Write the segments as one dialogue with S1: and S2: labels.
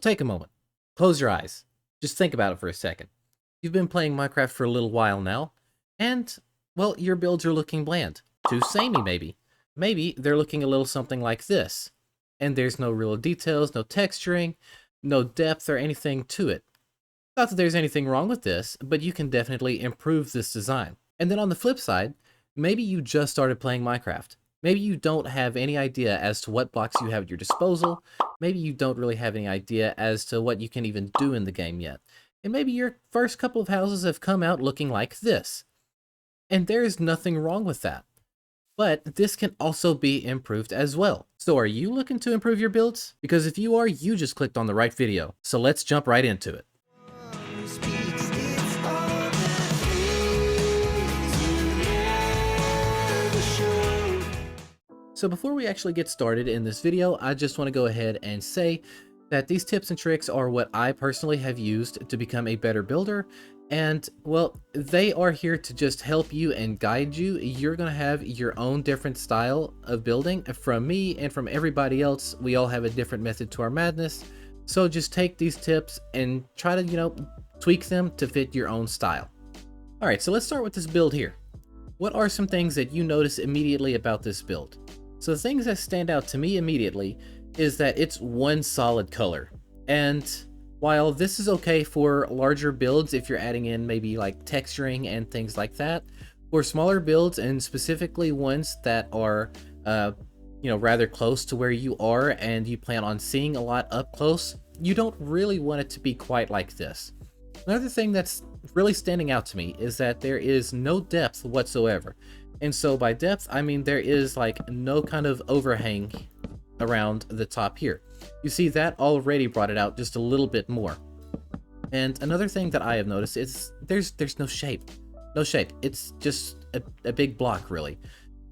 S1: Take a moment. Close your eyes. Just think about it for a second. You've been playing Minecraft for a little while now, and, well, your builds are looking bland. Too samey, maybe. Maybe they're looking a little something like this. And there's no real details, no texturing, no depth or anything to it. Not that there's anything wrong with this, but you can definitely improve this design. And then on the flip side, maybe you just started playing Minecraft. Maybe you don't have any idea as to what blocks you have at your disposal. Maybe you don't really have any idea as to what you can even do in the game yet. And maybe your first couple of houses have come out looking like this. And there's nothing wrong with that. But this can also be improved as well. So are you looking to improve your builds? Because if you are, you just clicked on the right video. So let's jump right into it. So before we actually get started in this video, I just want to go ahead and say that these tips and tricks are what I personally have used to become a better builder. And well, they are here to just help you and guide you. You're going to have your own different style of building from me and from everybody else. We all have a different method to our madness. So just take these tips and try to, tweak them to fit your own style. All right, so let's start with this build here. What are some things that you notice immediately about this build? So the things that stand out to me immediately is that it's one solid color. And while this is okay for larger builds, if you're adding in maybe like texturing and things like that, for smaller builds and specifically ones that are, rather close to where you are and you plan on seeing a lot up close, you don't really want it to be quite like this. Another thing that's really standing out to me is that there is no depth whatsoever. And so by depth, I mean there is like no kind of overhang around the top here. You see, that already brought it out just a little bit more. And another thing that I have noticed is there's no shape. No shape. It's just a big block, really.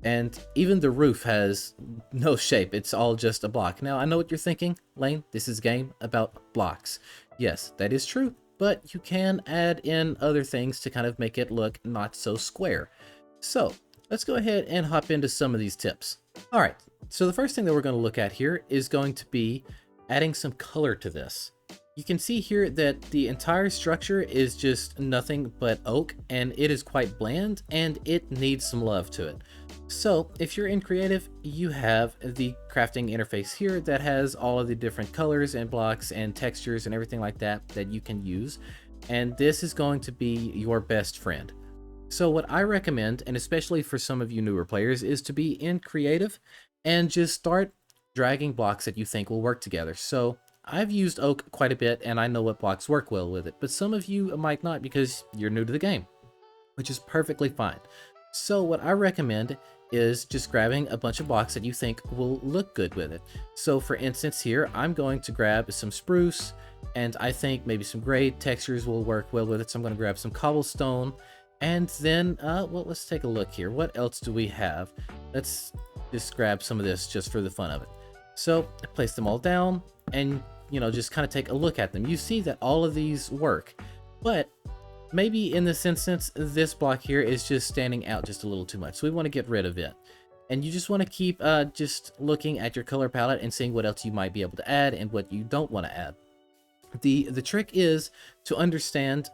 S1: And even the roof has no shape. It's all just a block. Now, I know what you're thinking, Lane. This is a game about blocks. Yes, that is true. But you can add in other things to kind of make it look not so square. So let's go ahead and hop into some of these tips. All right, so the first thing that we're going to look at here is going to be adding some color to this. You can see here that the entire structure is just nothing but oak, and it is quite bland, and it needs some love to it. So if you're in creative, you have the crafting interface here that has all of the different colors and blocks and textures and everything like that that you can use. And this is going to be your best friend. So what I recommend, and especially for some of you newer players, is to be in creative and just start dragging blocks that you think will work together. So I've used oak quite a bit and I know what blocks work well with it, but some of you might not because you're new to the game, which is perfectly fine. So what I recommend is just grabbing a bunch of blocks that you think will look good with it. So for instance here, I'm going to grab some spruce, and I think maybe some gray textures will work well with it. So I'm going to grab some cobblestone, and then, well, let's take a look here. What else do we have? Let's just grab some of this just for the fun of it. So I place them all down and, just kind of take a look at them. You see that all of these work, but maybe in this instance, this block here is just standing out just a little too much. So we want to get rid of it. And you just want to keep just looking at your color palette and seeing what else you might be able to add and what you don't want to add. The trick is to understand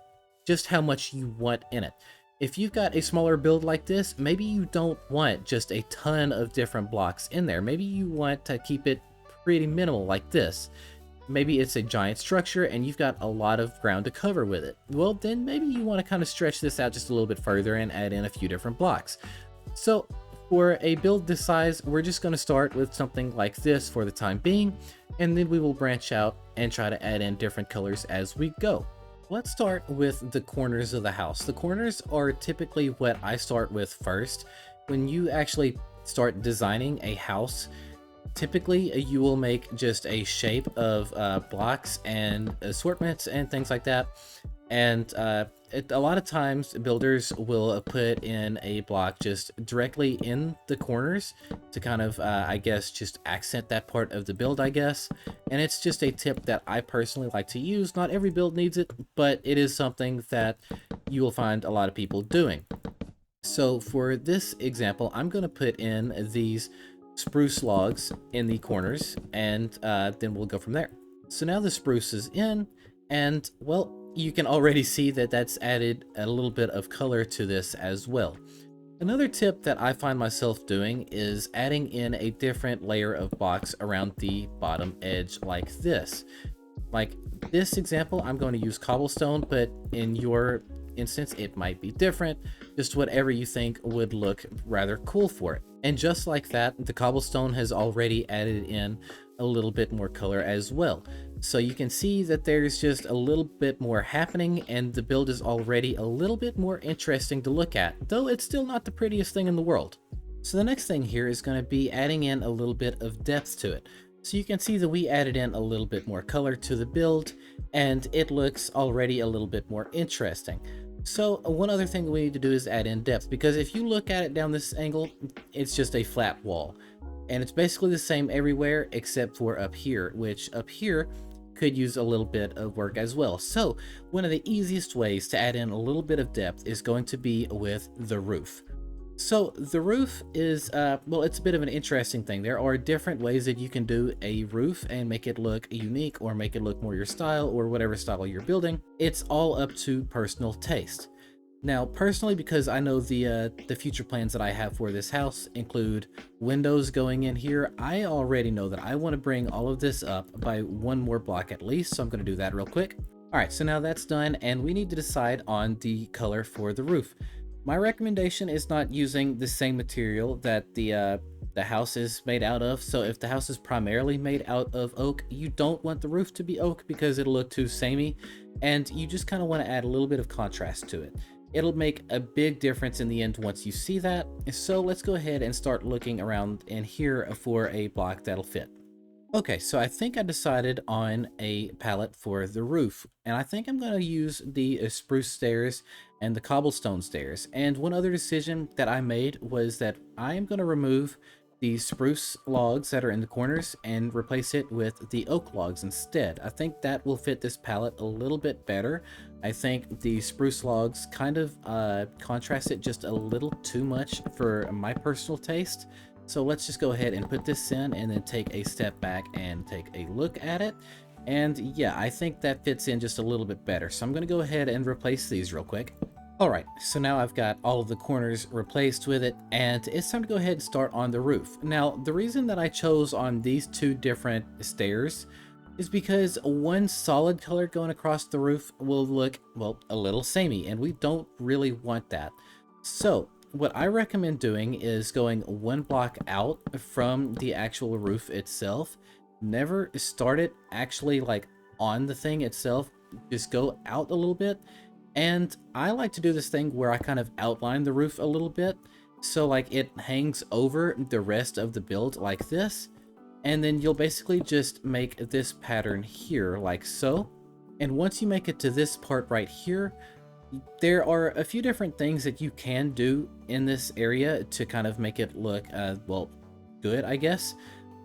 S1: just how much you want in it. If you've got a smaller build like this, maybe you don't want just a ton of different blocks in there. Maybe you want to keep it pretty minimal like this. Maybe it's a giant structure and you've got a lot of ground to cover with it. Well, then maybe you want to kind of stretch this out just a little bit further and add in a few different blocks. So for a build this size, we're just going to start with something like this for the time being, and then we will branch out and try to add in different colors as we go. Let's start with the corners of the house. The corners are typically what I start with first. When you actually start designing a house, typically you will make just a shape of blocks and assortments and things like that. And a lot of times builders will put in a block just directly in the corners to kind of, I guess, just accent that part of the build, I guess. And it's just a tip that I personally like to use. Not every build needs it, but it is something that you will find a lot of people doing. So for this example, I'm going to put in these spruce logs in the corners, and then we'll go from there. So now the spruce is in, and well, you can already see that that's added a little bit of color to this as well. Another tip that I find myself doing is adding in a different layer of blocks around the bottom edge like this. Like this example, I'm going to use cobblestone, but in your instance, it might be different. Just whatever you think would look rather cool for it. And just like that, the cobblestone has already added in a little bit more color as well. So you can see that there's just a little bit more happening, and the build is already a little bit more interesting to look at, though it's still not the prettiest thing in the world. So the next thing here is going to be adding in a little bit of depth to it. So you can see that we added in a little bit more color to the build, and it looks already a little bit more interesting. So one other thing we need to do is add in depth, because if you look at it down this angle, it's just a flat wall. And it's basically the same everywhere except for up here, which up here could use a little bit of work as well. So one of the easiest ways to add in a little bit of depth is going to be with the roof. So the roof is, well, it's a bit of an interesting thing. There are different ways that you can do a roof and make it look unique or make it look more your style or whatever style you're building. It's all up to personal taste. Now, personally, because I know the future plans that I have for this house include windows going in here, I already know that I want to bring all of this up by one more block at least, so I'm going to do that real quick. All right, so now that's done, and we need to decide on the color for the roof. My recommendation is not using the same material that the house is made out of. So if the house is primarily made out of oak, you don't want the roof to be oak because it'll look too samey, and you just kind of want to add a little bit of contrast to it. It'll make a big difference in the end once you see that. So let's go ahead and start looking around in here for a block that'll fit. Okay, so I think I decided on a palette for the roof, and I think I'm going to use the spruce stairs and the cobblestone stairs. And one other decision that I made was that I am going to remove the spruce logs that are in the corners and replace it with the oak logs instead. I think that will fit this palette a little bit better. I think the spruce logs kind of contrast it just a little too much for my personal taste. So let's just go ahead and put this in and then take a step back and take a look at it. And yeah, I think that fits in just a little bit better. So I'm going to go ahead and replace these real quick. Alright, so now I've got all of the corners replaced with it, and it's time to go ahead and start on the roof. Now, the reason that I chose on these two different stairs is because one solid color going across the roof will look, well, a little samey, and we don't really want that. So what I recommend doing is going one block out from the actual roof itself. Never start it actually like on the thing itself. Just go out a little bit. And I like to do this thing where I kind of outline the roof a little bit. So like it hangs over the rest of the build like this. And then you'll basically just make this pattern here like so. And once you make it to this part right here, there are a few different things that you can do in this area to kind of make it look, well, good, I guess.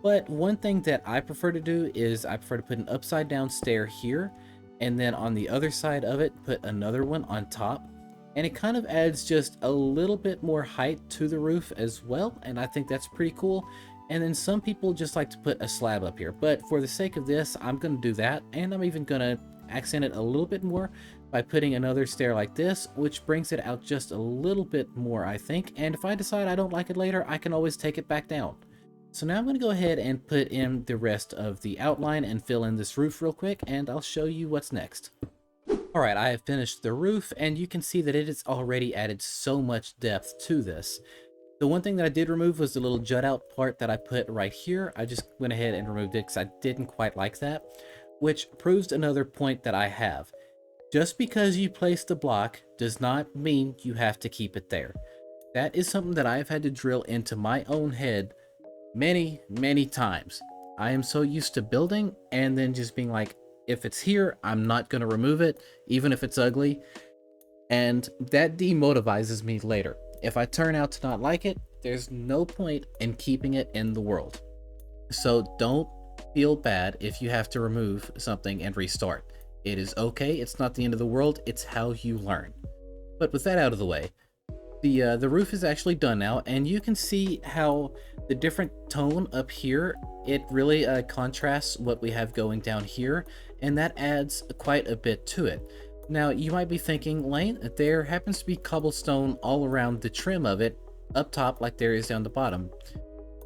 S1: But one thing that I prefer to do is I prefer to put an upside down stair here, and then on the other side of it, put another one on top. And it kind of adds just a little bit more height to the roof as well, and I think that's pretty cool. And then some people just like to put a slab up here, but for the sake of this, I'm going to do that, and I'm even going to accent it a little bit more by putting another stair like this, which brings it out just a little bit more, I think. And if I decide I don't like it later, I can always take it back down. So now I'm going to go ahead and put in the rest of the outline and fill in this roof real quick, and I'll show you what's next. Alright, I have finished the roof, and you can see that it has already added so much depth to this. The one thing that I did remove was the little jut out part that I put right here. I just went ahead and removed it because I didn't quite like that, which proves another point that I have. Just because you place the block does not mean you have to keep it there. That is something that I've had to drill into my own head many, many times. I am so used to building and then just being like, if it's here, I'm not going to remove it, even if it's ugly. And that demotivates me later. If I turn out to not like it, there's no point in keeping it in the world. So don't feel bad if you have to remove something and restart. It is okay, it's not the end of the world, it's how you learn. But with that out of the way, The roof is actually done now, and you can see how the different tone up here, it really contrasts what we have going down here, and that adds quite a bit to it. Now you might be thinking, Lane, there happens to be cobblestone all around the trim of it, up top like there is down the bottom,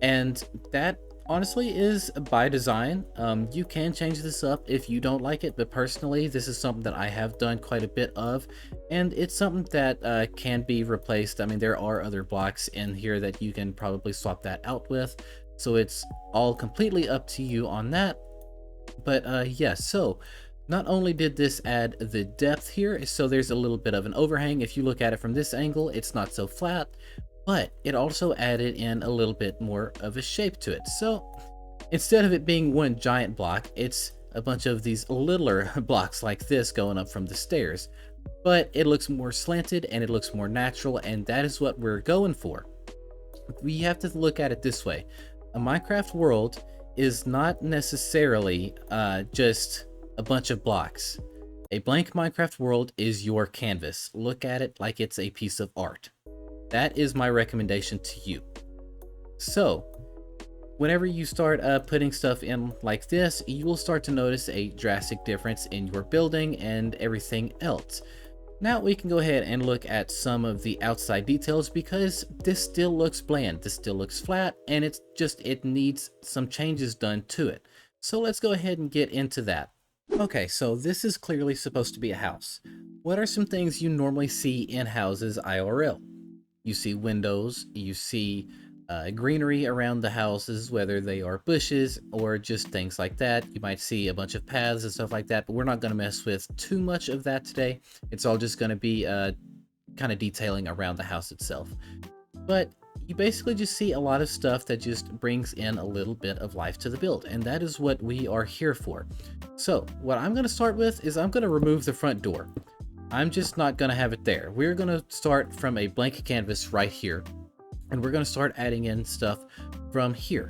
S1: and that honestly is by design. You can change this up if you don't like it, but personally this is something that I have done quite a bit of, and it's something that can be replaced. I mean, there are other blocks in here that you can probably swap that out with, so it's all completely up to you on that. But yeah, so not only did this add the depth here, so there's a little bit of an overhang. If you look at it from this angle, it's not so flat, but it also added in a little bit more of a shape to it. So instead of it being one giant block, it's a bunch of these littler blocks like this going up from the stairs, but it looks more slanted and it looks more natural, and that is what we're going for. We have to look at it this way. A Minecraft world is not necessarily just a bunch of blocks. A blank Minecraft world is your canvas. Look at it like it's a piece of art. That is my recommendation to you. So whenever you start putting stuff in like this, you will start to notice a drastic difference in your building and everything else. Now we can go ahead and look at some of the outside details, because this still looks bland, this still looks flat, and it needs some changes done to it. So let's go ahead and get into that. Okay, so this is clearly supposed to be a house. What are some things you normally see in houses IRL? You see windows, you see greenery around the houses, whether they are bushes or just things like that. You might see a bunch of paths and stuff like that, but we're not going to mess with too much of that today. It's all just going to be kind of detailing around the house itself. But you basically just see a lot of stuff that just brings in a little bit of life to the build, and that is what we are here for. So what I'm going to start with is I'm going to remove the front door. I'm just not going to have it there. We're going to start from a blank canvas right here, and we're going to start adding in stuff from here.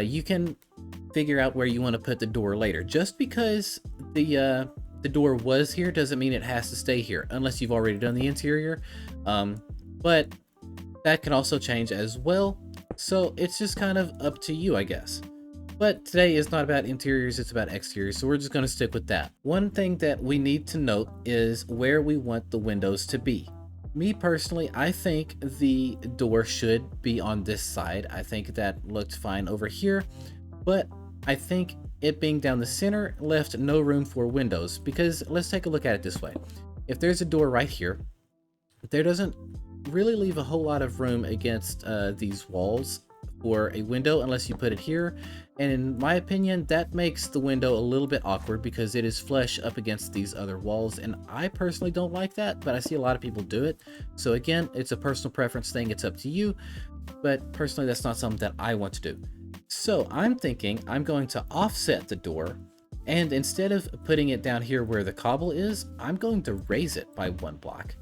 S1: You can figure out where you want to put the door later. Just because the door was here doesn't mean it has to stay here, unless you've already done the interior. But that can also change as well. So it's just kind of up to you, I guess. But today is not about interiors, it's about exteriors, so we're just going to stick with that. One thing that we need to note is where we want the windows to be. Me personally, I think the door should be on this side. I think that looked fine over here, but I think it being down the center left no room for windows, because let's take a look at it this way. If there's a door right here, there doesn't really leave a whole lot of room against these walls for a window unless you put it here, and in my opinion that makes the window a little bit awkward because it is flush up against these other walls, and I personally don't like that, but I see a lot of people do it. So again, it's a personal preference thing, it's up to you, but personally that's not something that I want to do. So I'm thinking I'm going to offset the door, and instead of putting it down here where the cobble is, I'm going to raise it by 1 block.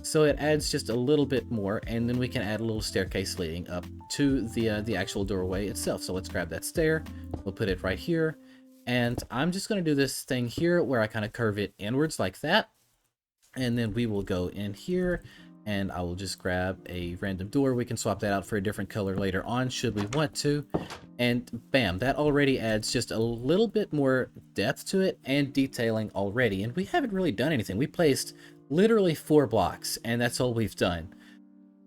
S1: So it adds just a little bit more, and then we can add a little staircase leading up to the actual doorway itself. So let's grab that stair, we'll put it right here, and I'm just going to do this thing here where I kind of curve it inwards like that, and then we will go in here, and I will just grab a random door. We can swap that out for a different color later on should we want to, and bam, that already adds just a little bit more depth to it and detailing already. And we haven't really done anything. We placed literally 4 blocks, and that's all we've done.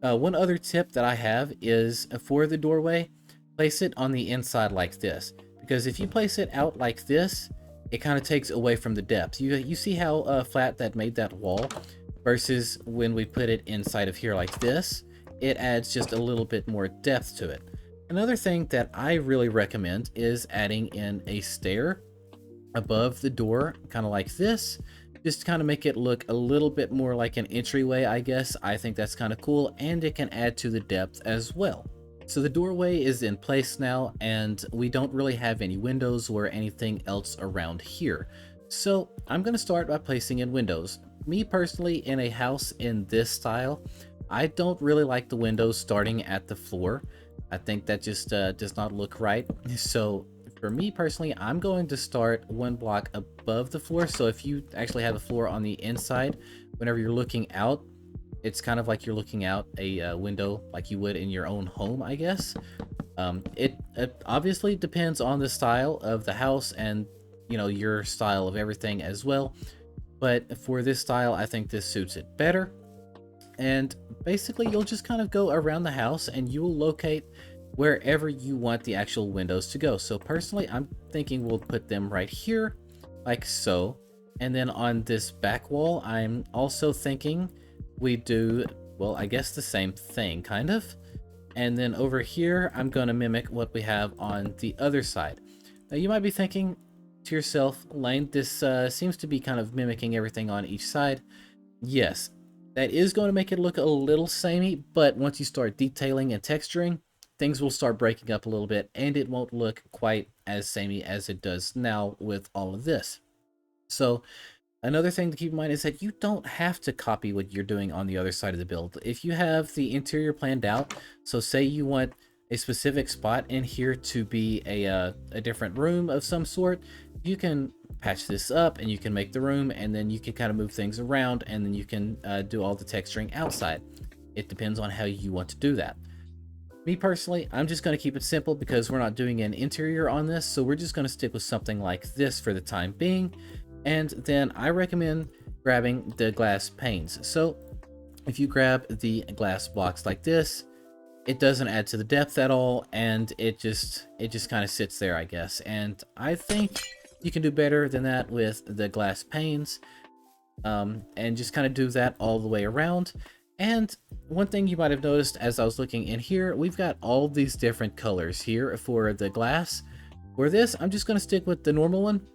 S1: One other tip that I have is for the doorway, place it on the inside like this, because if you place it out like this, it kind of takes away from the depth. You see how flat that made that wall, versus when we put it inside of here like this, it adds just a little bit more depth to it. Another thing that I really recommend is adding in a stair above the door, kind of like this, just to kind of make it look a little bit more like an entryway, I guess. I think that's kind of cool, and it can add to the depth as well. So the doorway is in place now, and we don't really have any windows or anything else around here. So I'm going to start by placing in windows. Me personally, in a house in this style, I don't really like the windows starting at the floor. I think that just does not look right. So for me personally, I'm going to start 1 block above the floor. So if you actually have the floor on the inside, whenever you're looking out, It's kind of like you're looking out a window like you would in your own home, I guess. It obviously depends on the style of the house and, you know, your style of everything as well. But for this style, I think this suits it better. And basically, you'll just kind of go around the house and you will locate wherever you want the actual windows to go. So personally, I'm thinking we'll put them right here, like so. And then on this back wall, I'm also thinking we do, well, I guess the same thing, kind of. And then over here, I'm going to mimic what we have on the other side. Now, you might be thinking to yourself, Lane, this seems to be kind of mimicking everything on each side. Yes, that is going to make it look a little samey, but once you start detailing and texturing, things will start breaking up a little bit, and it won't look quite as samey as it does now with all of this. So another thing to keep in mind is that you don't have to copy what you're doing on the other side of the build. If you have the interior planned out, so say you want a specific spot in here to be a different room of some sort, you can patch this up and you can make the room, and then you can kind of move things around, and then you can do all the texturing outside. It depends on how you want to do that. Me personally, I'm just going to keep it simple because we're not doing an interior on this, so we're just going to stick with something like this for the time being. And then I recommend grabbing the glass panes. So if you grab the glass blocks like this, it doesn't add to the depth at all, and it just kind of sits there, I guess. And I think you can do better than that with the glass panes, and just kind of do that all the way around. And one thing you might have noticed as I was looking in here, we've got all these different colors here for the glass. For this, I'm just going to stick with the normal one.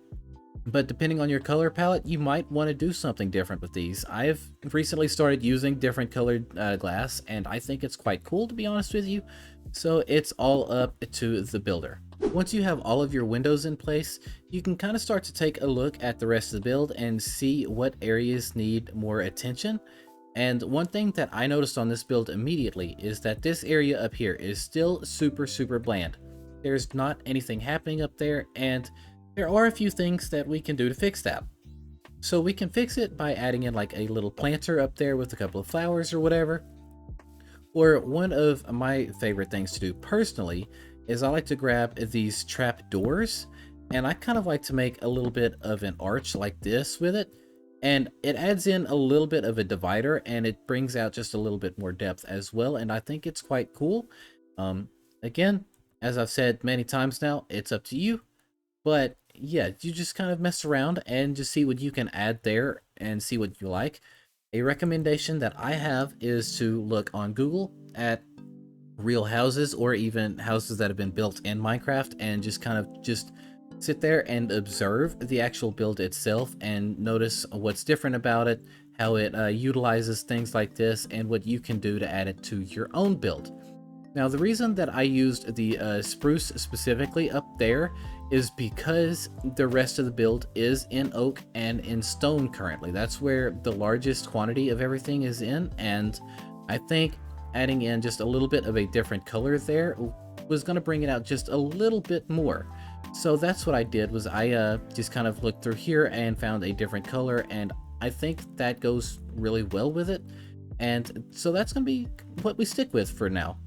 S1: But depending on your color palette, you might want to do something different with these. I've recently started using different colored glass, and I think it's quite cool, to be honest with you. So it's all up to the builder. Once you have all of your windows in place, you can kind of start to take a look at the rest of the build and see what areas need more attention. And one thing that I noticed on this build immediately is that this area up here is still super bland. There's not anything happening up there, and there are a few things that we can do to fix that. So we can fix it by adding in like a little planter up there with a couple of flowers or whatever. Or one of my favorite things to do personally is I like to grab these trap doors, and I kind of like to make a little bit of an arch like this with it. And it adds in a little bit of a divider, and it brings out just a little bit more depth as well. And I think it's quite cool. Again, as I've said many times now, it's up to you. But yeah, you just kind of mess around and just see what you can add there and see what you like. A recommendation that I have is to look on Google at real houses, or even houses that have been built in Minecraft, and just kind of sit there and observe the actual build itself and notice what's different about it, how it utilizes things like this, and what you can do to add it to your own build. Now, the reason that I used the spruce specifically up there is because the rest of the build is in oak and in stone currently. That's where the largest quantity of everything is in, and I think adding in just a little bit of a different color there was going to bring it out just a little bit more. So that's what I did, was I just kind of looked through here and found a different color, and I think that goes really well with it. And so that's going to be what we stick with for now.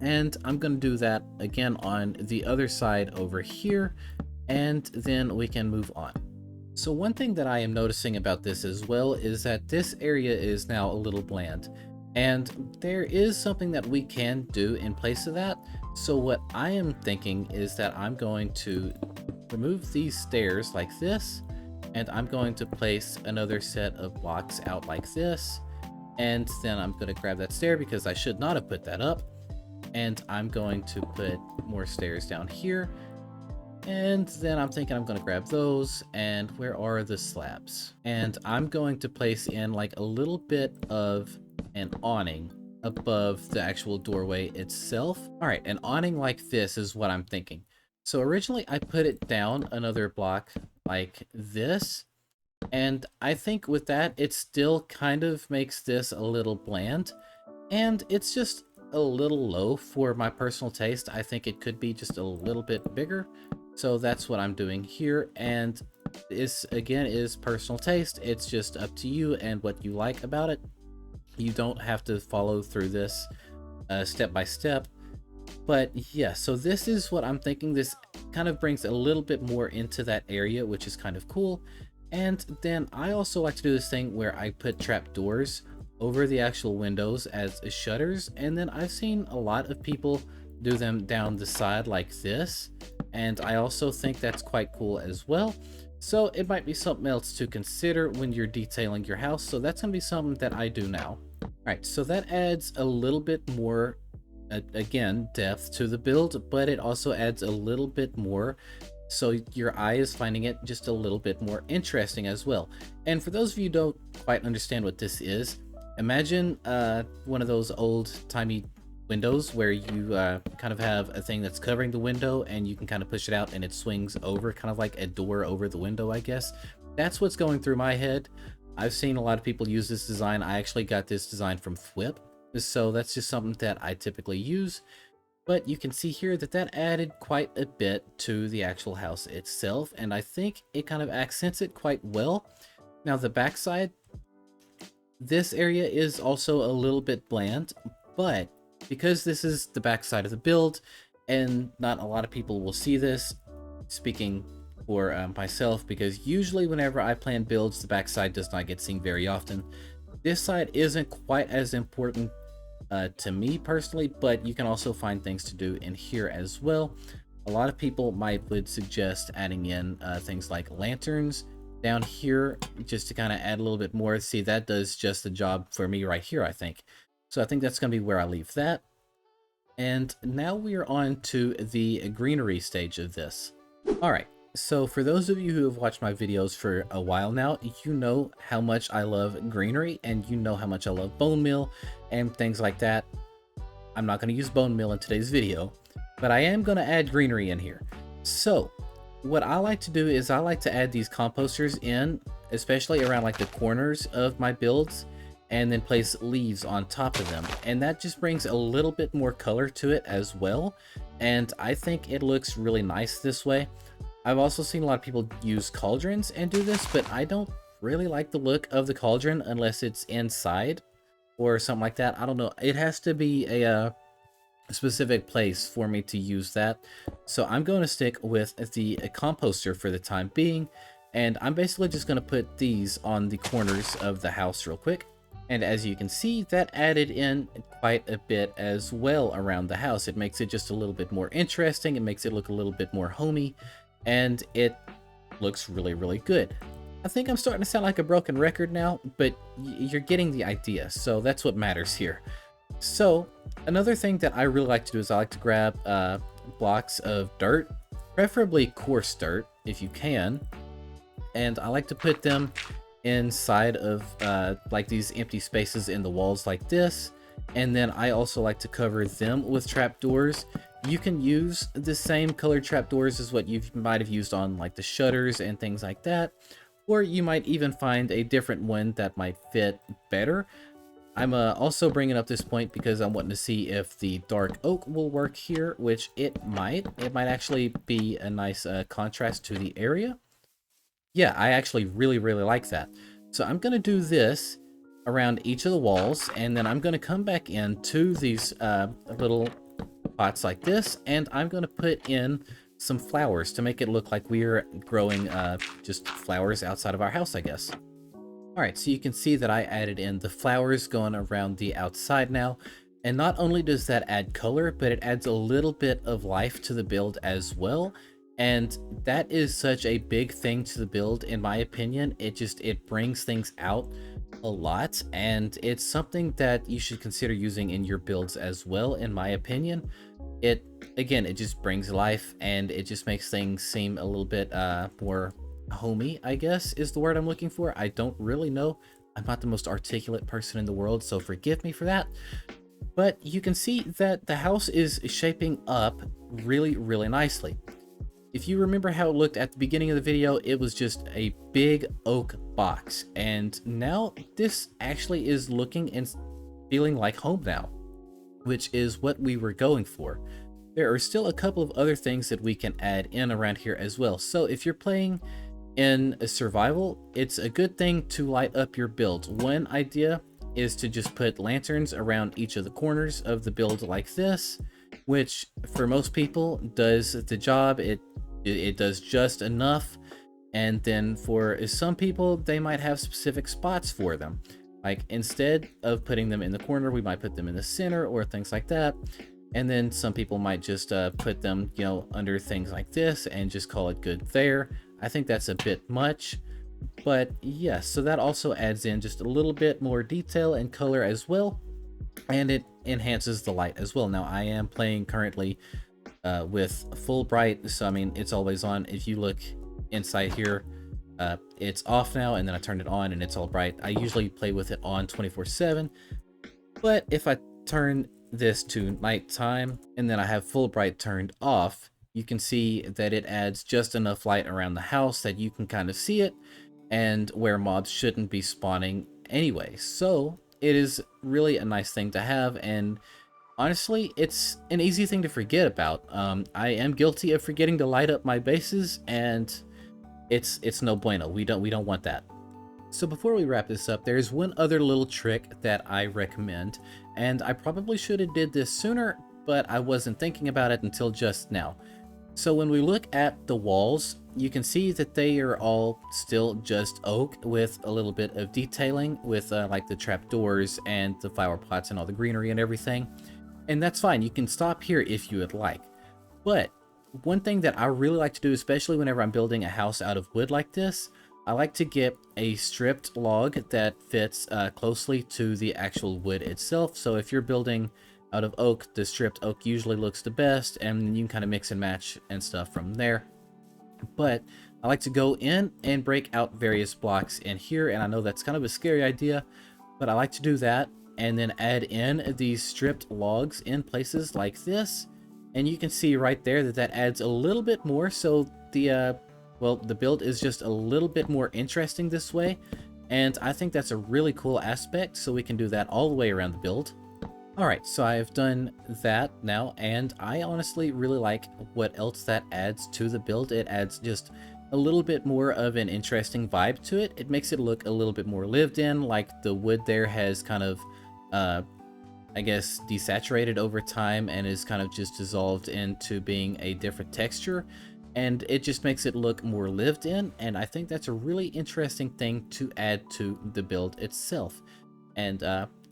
S1: And I'm going to do that again on the other side over here, and then we can move on. So one thing that I am noticing about this as well is that this area is now a little bland, and there is something that we can do in place of that. So what I am thinking is that I'm going to remove these stairs like this, and I'm going to place another set of blocks out like this, and then I'm going to grab that stair because I should not have put that up. And I'm going to put more stairs down here. And then I'm thinking I'm going to grab those. And where are the slabs? And I'm going to place in like a little bit of an awning above the actual doorway itself. All right, an awning like this is what I'm thinking. So originally I put it down another block like this. And I think with that, it still kind of makes this a little bland. And it's just a little low for my personal taste. I think it could be just a little bit bigger. So that's what I'm doing here. And this again is personal taste. It's just up to you and what you like about it. You don't have to follow through this step by step. But yeah, so this is what I'm thinking. This kind of brings a little bit more into that area, which is kind of cool. And then I also like to do this thing where I put trap doors over the actual windows as shutters. And then I've seen a lot of people do them down the side like this. And I also think that's quite cool as well. So it might be something else to consider when you're detailing your house. So that's gonna be something that I do now. All right, so that adds a little bit more, again, depth to the build, but it also adds a little bit more so your eye is finding it just a little bit more interesting as well. And for those of you who don't quite understand what this is, imagine one of those old-timey windows where you kind of have a thing that's covering the window and you can kind of push it out and it swings over, kind of like a door over the window, I guess. That's what's going through my head. I've seen a lot of people use this design. I actually got this design from Thwip, so that's just something that I typically use. But you can see here that that added quite a bit to the actual house itself, and I think it kind of accents it quite well. Now the backside, this area is also a little bit bland, but because this is the backside of the build and not a lot of people will see this, speaking for myself, because usually whenever I plan builds, the backside does not get seen very often. This side isn't quite as important to me personally, but you can also find things to do in here as well. A lot of people would suggest adding in things like lanterns down here just to kind of add a little bit more. See, that does just the job for me right here, I think. So I think that's going to be where I leave that. And now we are on to the greenery stage of this. All right. So for those of you who have watched my videos for a while now, you know how much I love greenery and you know how much I love bone meal and things like that. I'm not going to use bone meal in today's video, but I am going to add greenery in here. So what I like to do is I like to add these composters in, especially around like the corners of my builds, and then place leaves on top of them. And that just brings a little bit more color to it as well. And I think it looks really nice this way. I've also seen a lot of people use cauldrons and do this, but I don't really like the look of the cauldron unless it's inside or something like that. I don't know. It has to be a specific place for me to use that. So I'm going to stick with the composter for the time being. And I'm basically just going to put these on the corners of the house real quick. And as you can see, that added in quite a bit as well around the house. It makes it just a little bit more interesting. It makes it look a little bit more homey. And it looks really, really good. I think I'm starting to sound like a broken record now, but you're getting the idea. So that's what matters here. So another thing that I really like to do is I like to grab blocks of dirt, preferably coarse dirt if you can. And I like to put them inside of like these empty spaces in the walls like this. And then I also like to cover them with trapdoors. You can use the same colored trapdoors as what you might have used on like the shutters and things like that. Or you might even find a different one that might fit better. I'm also bringing up this point because I'm wanting to see if the dark oak will work here, which it might. It might actually be a nice contrast to the area. Yeah, I actually really, really like that. So I'm going to do this around each of the walls, and then I'm going to come back into these little pots like this, and I'm going to put in some flowers to make it look like we're growing just flowers outside of our house, I guess. All right, so you can see that I added in the flowers going around the outside now. And not only does that add color, but it adds a little bit of life to the build as well. And that is such a big thing to the build, in my opinion. It brings things out a lot, and it's something that you should consider using in your builds as well, in my opinion. It just brings life, and it just makes things seem a little bit more homey, I guess is the word I'm looking for. I don't really know. I'm not the most articulate person in the world, so forgive me for that. But you can see that the house is shaping up really, really nicely. If you remember how it looked at the beginning of the video, it was just a big oak box. And now this actually is looking and feeling like home now, which is what we were going for. There are still a couple of other things that we can add in around here as well. So if you're playing in a survival, it's a good thing to light up your builds. One idea is to just put lanterns around each of the corners of the build like this, which for most people does the job. It does just enough. And then for some people, they might have specific spots for them. Like instead of putting them in the corner, we might put them in the center or things like that. And then some people might just put them, you know, under things like this and just call it good there. I think that's a bit much, but yes, so that also adds in just a little bit more detail and color as well. And it enhances the light as well. Now I am playing currently with full bright, so I mean, it's always on. If you look inside here, it's off now, and then I turned it on and it's all bright. I usually play with it on 24/7, but if I turn this to nighttime and then I have full bright turned off, you can see that it adds just enough light around the house that you can kind of see it, and where mobs shouldn't be spawning anyway. So it is really a nice thing to have, and honestly, it's an easy thing to forget about. I am guilty of forgetting to light up my bases, and it's no bueno. We don't want that. So before we wrap this up, there's one other little trick that I recommend, and I probably should have did this sooner, but I wasn't thinking about it until just now. So when we look at the walls, you can see that they are all still just oak with a little bit of detailing with like the trapdoors and the flower pots and all the greenery and everything. And that's fine. You can stop here if you would like. But one thing that I really like to do, especially whenever I'm building a house out of wood like this, I like to get a stripped log that fits closely to the actual wood itself. So if you're building out of oak, the stripped oak usually looks the best, and you can kind of mix and match and stuff from there. But I like to go in and break out various blocks in here, and I know that's kind of a scary idea, but I like to do that and then add in these stripped logs in places like this. And you can see right there that that adds a little bit more, so the well, the build is just a little bit more interesting this way, and I think that's a really cool aspect, so we can do that all the way around the build. Alright, so I've done that now, and I honestly really like what else that adds to the build. It adds just a little bit more of an interesting vibe to it. It makes it look a little bit more lived in, like the wood there has kind of, I guess, desaturated over time and is kind of just dissolved into being a different texture. And it just makes it look more lived in, and I think that's a really interesting thing to add to the build itself. And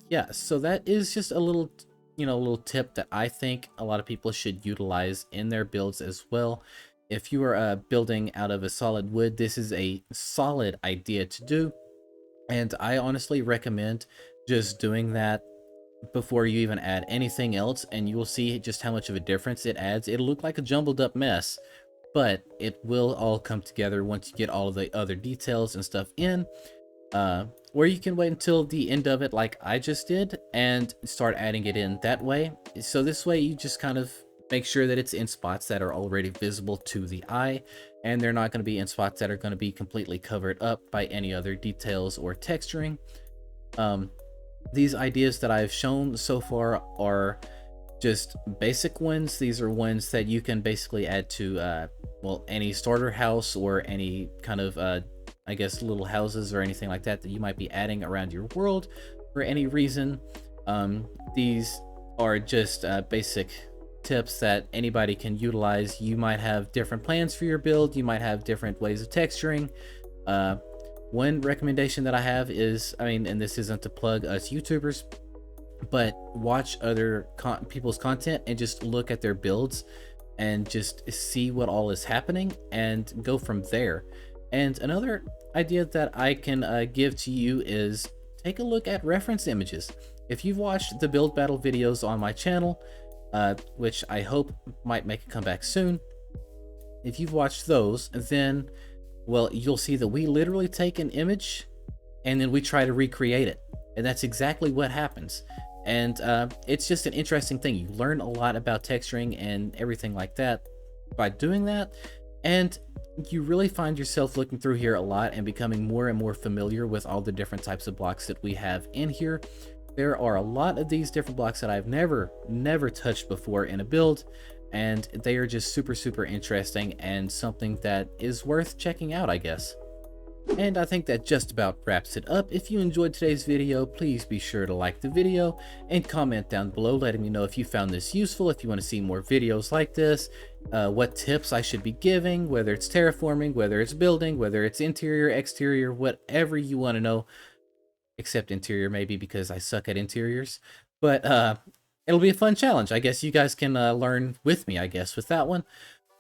S1: yeah, so that is just a little, you know, a little tip that I think a lot of people should utilize in their builds as well. If you are building out of a solid wood, this is a solid idea to do, and I honestly recommend just doing that before you even add anything else, and you will see just how much of a difference it adds. It'll look like a jumbled up mess, but it will all come together once you get all of the other details and stuff in. Or you can wait until the end of it like I just did and start adding it in that way. So this way you just kind of make sure that it's in spots that are already visible to the eye, and they're not going to be in spots that are going to be completely covered up by any other details or texturing. These ideas that I've shown so far are just basic ones. These are ones that you can basically add to well, any starter house or any kind of I guess little houses or anything like that that you might be adding around your world for any reason. These are just basic tips that anybody can utilize. You might have different plans for your build, you might have different ways of texturing. One recommendation that I have is, I mean, and this isn't to plug us YouTubers, but watch other people's content and just look at their builds and just see what all is happening and go from there. And another idea that I can give to you is take a look at reference images. If you've watched the build battle videos on my channel, which I hope might make a comeback soon, if you've watched those, then, well, you'll see that we literally take an image and then we try to recreate it. And that's exactly what happens. And it's just an interesting thing. You learn a lot about texturing and everything like that by doing that. And you really find yourself looking through here a lot and becoming more and more familiar with all the different types of blocks that we have in here. There are a lot of these different blocks that I've never touched before in a build, and they are just super interesting and something that is worth checking out, I guess. And I think that just about wraps it up. If you enjoyed today's video, please be sure to like the video and comment down below letting me know if you found this useful, if you want to see more videos like this, what tips I should be giving, whether it's terraforming, whether it's building, whether it's interior, exterior, whatever you want to know, except interior maybe because I suck at interiors. But it'll be a fun challenge. I guess you guys can learn with me, I guess, with that one.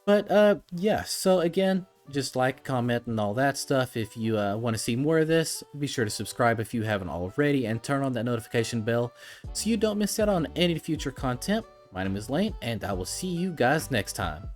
S1: But yeah, so again, just like, comment, and all that stuff. If you want to see more of this, be sure to subscribe if you haven't already, and turn on that notification bell so you don't miss out on any future content. My name is Lane, and I will see you guys next time.